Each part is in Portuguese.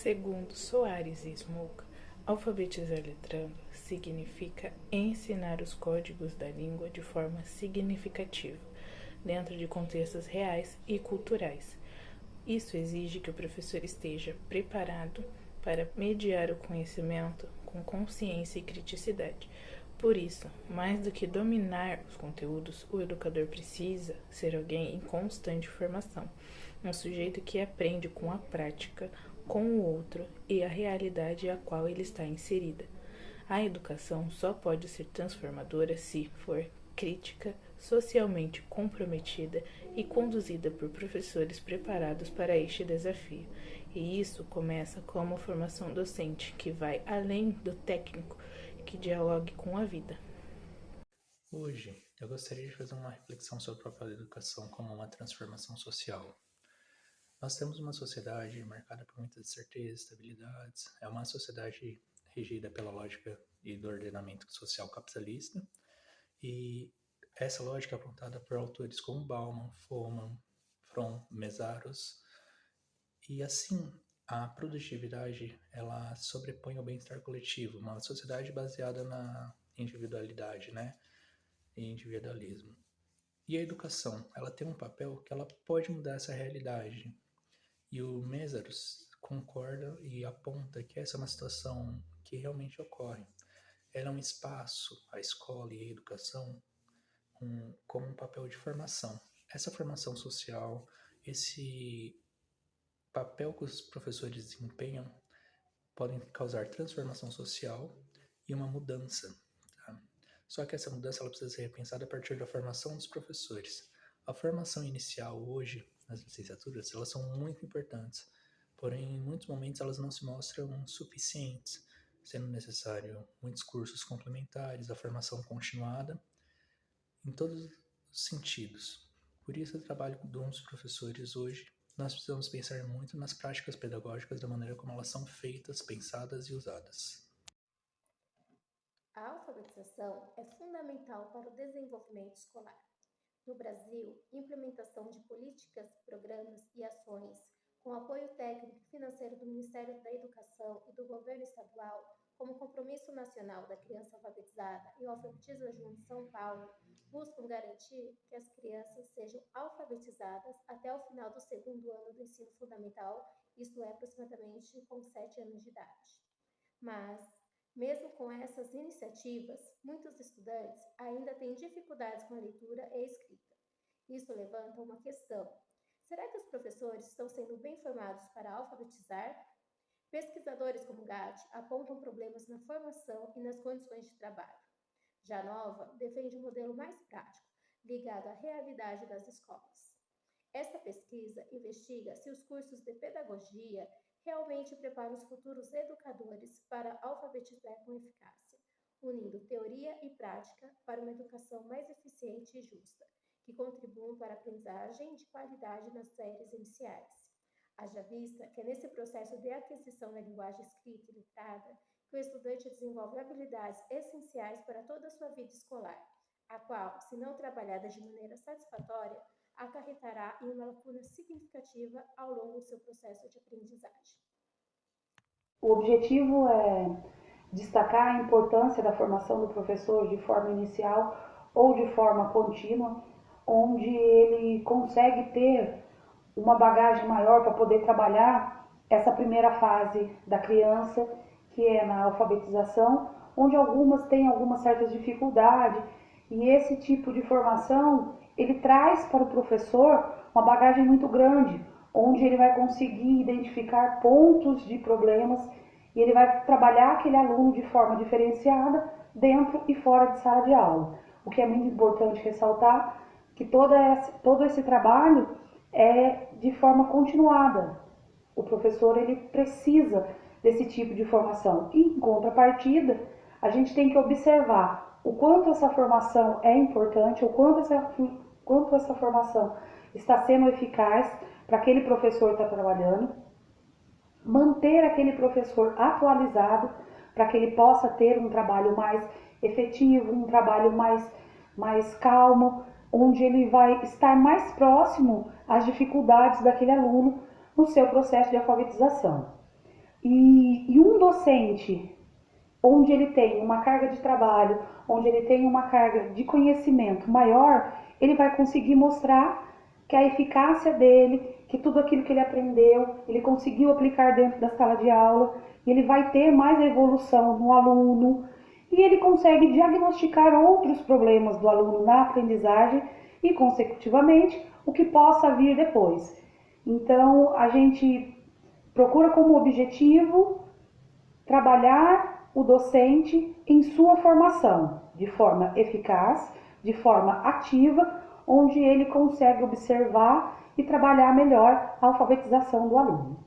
Segundo Soares e Smoka, alfabetizar letrando significa ensinar os códigos da língua de forma significativa, dentro de contextos reais e culturais. Isso exige que o professor esteja preparado para mediar o conhecimento com consciência e criticidade. Por isso, mais do que dominar os conteúdos, o educador precisa ser alguém em constante formação, um sujeito que aprende com a prática, com o outro e a realidade a qual ele está inserida. A educação só pode ser transformadora se for crítica, socialmente comprometida e conduzida por professores preparados para este desafio. E isso começa com uma formação docente que vai além do técnico, que dialogue com a vida. Hoje, eu gostaria de fazer uma reflexão sobre a própria educação como uma transformação social. Nós temos uma sociedade marcada por muitas incertezas, estabilidades. É uma sociedade regida pela lógica e do ordenamento social capitalista. E essa lógica é apontada por autores como Bauman, Fromm, Mésaros. E assim, a produtividade, ela sobrepõe ao bem-estar coletivo, uma sociedade baseada na individualidade, né? E individualismo. E a educação, ela tem um papel que ela pode mudar essa realidade. E o Mésaros concorda e aponta que essa é uma situação que realmente ocorre. Ela é um espaço, a escola e a educação, como um papel de formação. Essa formação social, esse papel que os professores desempenham, podem causar transformação social e uma mudança. Tá? Só que essa mudança ela precisa ser repensada a partir da formação dos professores. A formação inicial hoje, nas licenciaturas, elas são muito importantes, porém, em muitos momentos elas não se mostram suficientes, sendo necessário muitos cursos complementares, a formação continuada, em todos os sentidos. Por isso, o trabalho dos professores hoje, nós precisamos pensar muito nas práticas pedagógicas da maneira como elas são feitas, pensadas e usadas. A alfabetização é fundamental para o desenvolvimento escolar. No Brasil, implementação de políticas, programas e ações com apoio técnico e financeiro do Ministério da Educação e do Governo Estadual, como o Compromisso Nacional da Criança Alfabetizada e o Alfabetiza Junto São Paulo, buscam garantir que as crianças sejam alfabetizadas até o final do segundo ano do ensino fundamental, isto é, aproximadamente com 7 anos de idade. Mas, mesmo com essas iniciativas, muitos estudantes ainda têm dificuldades com a leitura e a escrita. Isso levanta uma questão: será que os professores estão sendo bem formados para alfabetizar? Pesquisadores como Gatti apontam problemas na formação e nas condições de trabalho. Já Nova defende um modelo mais prático, ligado à realidade das escolas. Esta pesquisa investiga se os cursos de pedagogia realmente preparam os futuros educadores para alfabetizar com eficácia, unindo teoria e prática para uma educação mais eficiente e justa, que contribuam para a aprendizagem de qualidade nas séries iniciais. Haja vista que é nesse processo de aquisição da linguagem escrita e letrada que o estudante desenvolve habilidades essenciais para toda a sua vida escolar, a qual, se não trabalhada de maneira satisfatória, acarretará em uma lacuna significativa ao longo do seu processo de aprendizagem. O objetivo é destacar a importância da formação do professor de forma inicial ou de forma contínua, onde ele consegue ter uma bagagem maior para poder trabalhar essa primeira fase da criança, que é na alfabetização, onde algumas têm alguma certa dificuldade, e esse tipo de formação ele traz para o professor uma bagagem muito grande, onde ele vai conseguir identificar pontos de problemas e ele vai trabalhar aquele aluno de forma diferenciada dentro e fora de sala de aula. O que é muito importante ressaltar que todo esse trabalho é de forma continuada. O professor ele precisa desse tipo de formação. E, em contrapartida, a gente tem que observar o quanto essa formação é importante, o quanto essa formação está sendo eficaz para aquele professor que está trabalhando, manter aquele professor atualizado para que ele possa ter um trabalho mais efetivo, um trabalho mais calmo, onde ele vai estar mais próximo às dificuldades daquele aluno no seu processo de alfabetização. E um docente, onde ele tem uma carga de trabalho, onde ele tem uma carga de conhecimento maior, ele vai conseguir mostrar que a eficácia dele, que tudo aquilo que ele aprendeu, ele conseguiu aplicar dentro da sala de aula, e ele vai ter mais evolução no aluno, e ele consegue diagnosticar outros problemas do aluno na aprendizagem e, consecutivamente, o que possa vir depois. Então, a gente procura como objetivo trabalhar o docente em sua formação, de forma eficaz, de forma ativa, onde ele consegue observar e trabalhar melhor a alfabetização do aluno.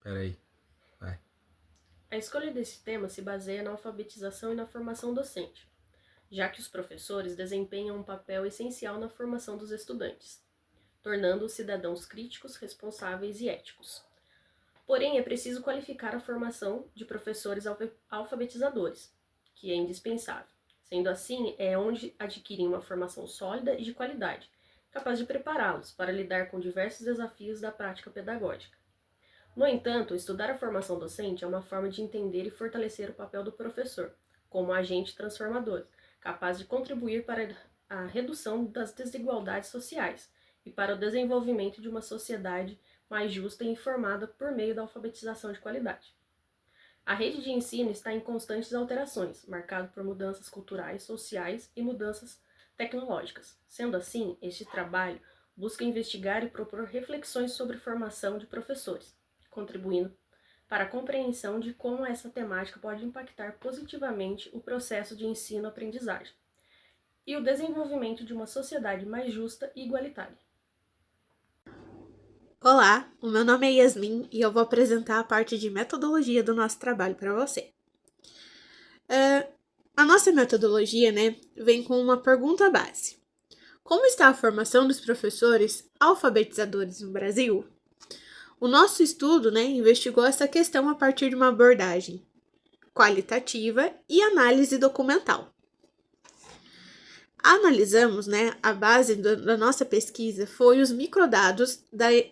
Peraí, vai. A escolha desse tema se baseia na alfabetização e na formação docente, já que os professores desempenham um papel essencial na formação dos estudantes, tornando-os cidadãos críticos, responsáveis e éticos. Porém, é preciso qualificar a formação de professores alfabetizadores, que é indispensável. Sendo assim, é onde adquirem uma formação sólida e de qualidade, capaz de prepará-los para lidar com diversos desafios da prática pedagógica. No entanto, estudar a formação docente é uma forma de entender e fortalecer o papel do professor, como agente transformador, capaz de contribuir para a redução das desigualdades sociais e para o desenvolvimento de uma sociedade mais justa e informada por meio da alfabetização de qualidade. A rede de ensino está em constantes alterações, marcado por mudanças culturais, sociais e mudanças tecnológicas. Sendo assim, este trabalho busca investigar e propor reflexões sobre formação de professores, contribuindo para a compreensão de como essa temática pode impactar positivamente o processo de ensino-aprendizagem e o desenvolvimento de uma sociedade mais justa e igualitária. Olá, o meu nome é Yasmin e eu vou apresentar a parte de metodologia do nosso trabalho para você. A nossa metodologia, vem com uma pergunta base. Como está a formação dos professores alfabetizadores no Brasil? O nosso estudo, investigou essa questão a partir de uma abordagem qualitativa e análise documental. Analisamos, a base da nossa pesquisa foi os microdados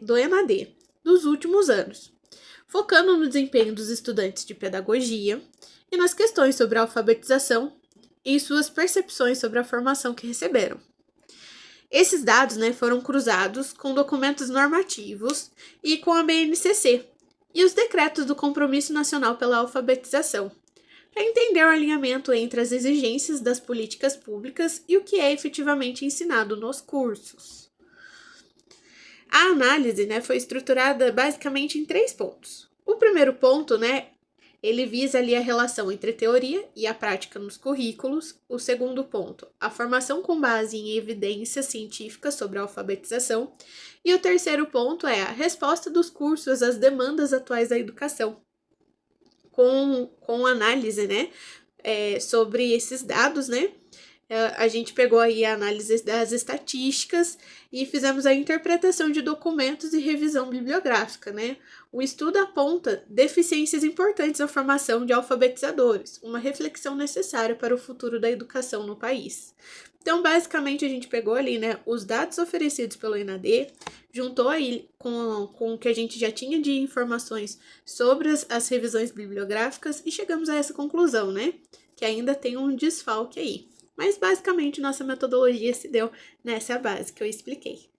do ENAD dos últimos anos, focando no desempenho dos estudantes de pedagogia e nas questões sobre a alfabetização e suas percepções sobre a formação que receberam. Esses dados, foram cruzados com documentos normativos e com a BNCC e os decretos do Compromisso Nacional pela Alfabetização, para entender o alinhamento entre as exigências das políticas públicas e o que é efetivamente ensinado nos cursos. A análise, foi estruturada basicamente em 3 pontos. O primeiro ponto, ele visa ali a relação entre a teoria e a prática nos currículos. O segundo ponto, a formação com base em evidências científicas sobre a alfabetização. E o terceiro ponto é a resposta dos cursos às demandas atuais da educação. Com análise, sobre esses dados, a gente pegou aí a análise das estatísticas e fizemos a interpretação de documentos e revisão bibliográfica, O estudo aponta deficiências importantes na formação de alfabetizadores, uma reflexão necessária para o futuro da educação no país. Então, basicamente, a gente pegou ali, os dados oferecidos pelo ENAD, juntou aí com o que a gente já tinha de informações sobre as revisões bibliográficas e chegamos a essa conclusão, que ainda tem um desfalque aí. Mas, basicamente, nossa metodologia se deu nessa base que eu expliquei.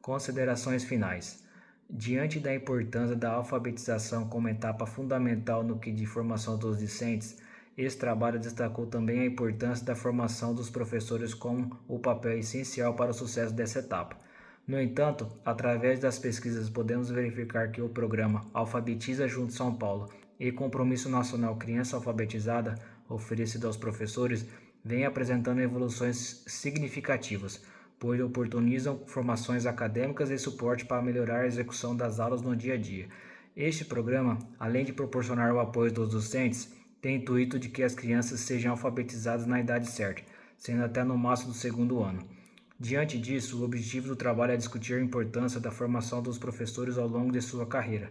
Considerações finais. Diante da importância da alfabetização como etapa fundamental no que de formação dos discentes, esse trabalho destacou também a importância da formação dos professores como o papel essencial para o sucesso dessa etapa. No entanto, através das pesquisas podemos verificar que o programa Alfabetiza Junto São Paulo e Compromisso Nacional Criança Alfabetizada, oferecido aos professores, vem apresentando evoluções significativas, pois oportunizam formações acadêmicas e suporte para melhorar a execução das aulas no dia a dia. Este programa, além de proporcionar o apoio dos docentes, tem o intuito de que as crianças sejam alfabetizadas na idade certa, sendo até no máximo do 2º ano. Diante disso, o objetivo do trabalho é discutir a importância da formação dos professores ao longo de sua carreira,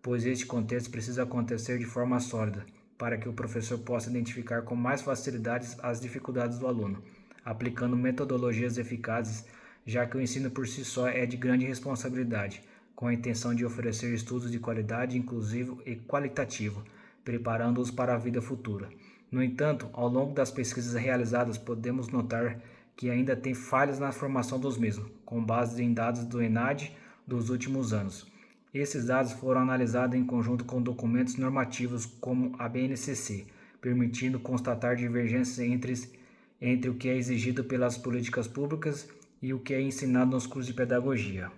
pois este contexto precisa acontecer de forma sólida, para que o professor possa identificar com mais facilidade as dificuldades do aluno, aplicando metodologias eficazes, já que o ensino por si só é de grande responsabilidade, com a intenção de oferecer estudos de qualidade, inclusivo e qualitativo, preparando-os para a vida futura. No entanto, ao longo das pesquisas realizadas, podemos notar que ainda tem falhas na formação dos mesmos, com base em dados do ENAD dos últimos anos. Esses dados foram analisados em conjunto com documentos normativos como a BNCC, permitindo constatar divergências entre o que é exigido pelas políticas públicas e o que é ensinado nos cursos de pedagogia.